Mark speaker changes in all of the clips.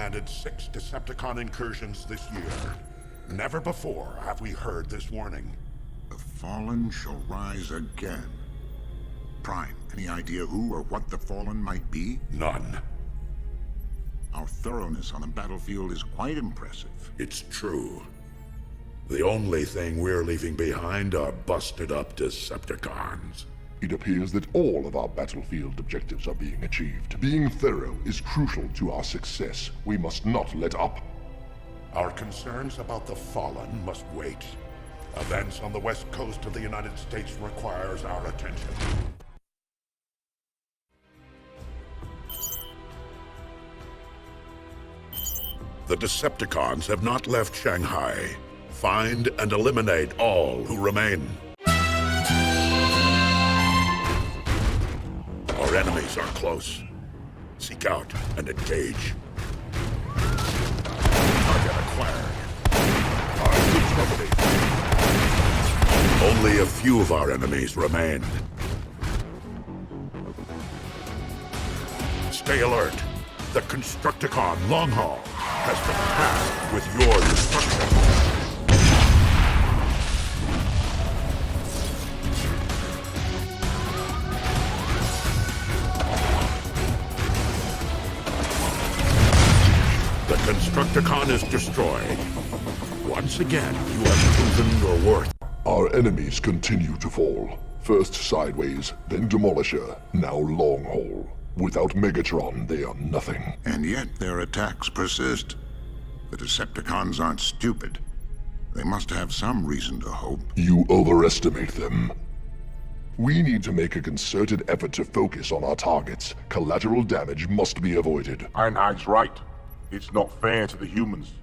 Speaker 1: commanded 6 Decepticon incursions this year. Never before have we heard this warning.
Speaker 2: The Fallen shall rise again. Prime, any idea who or what the Fallen might be?
Speaker 1: None.
Speaker 2: Our thoroughness on the battlefield is quite impressive.
Speaker 1: It's true. The only thing we're leaving behind are busted-up Decepticons.
Speaker 3: It appears that all of our battlefield objectives are being achieved. Being thorough is crucial to our success. We must not let up.
Speaker 1: Our concerns about the Fallen must wait. Events on the west coast of the United States requires our attention. The Decepticons have not left Shanghai. Find and eliminate all who remain. Our enemies are close. Seek out and engage. Target acquired. Only a few of our enemies remain. Stay alert. The Constructicon Longhaul has been tasked with your destruction. The Constructicon is destroyed. Once again, you have proven your worth.
Speaker 3: Our enemies continue to fall. First Sideways, then Demolisher, now Longhaul. Without Megatron, they are nothing.
Speaker 2: And yet their attacks persist. The Decepticons aren't stupid. They must have some reason to hope.
Speaker 3: You overestimate them. We need to make a concerted effort to focus on our targets. Collateral damage must be avoided.
Speaker 4: Ironhide's right. It's not fair to the humans.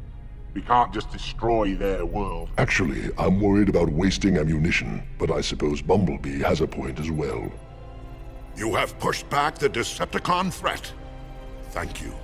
Speaker 4: We can't just destroy their world.
Speaker 3: Actually, I'm worried about wasting ammunition, but I suppose Bumblebee has a point as well.
Speaker 1: You have pushed back the Decepticon threat. Thank you.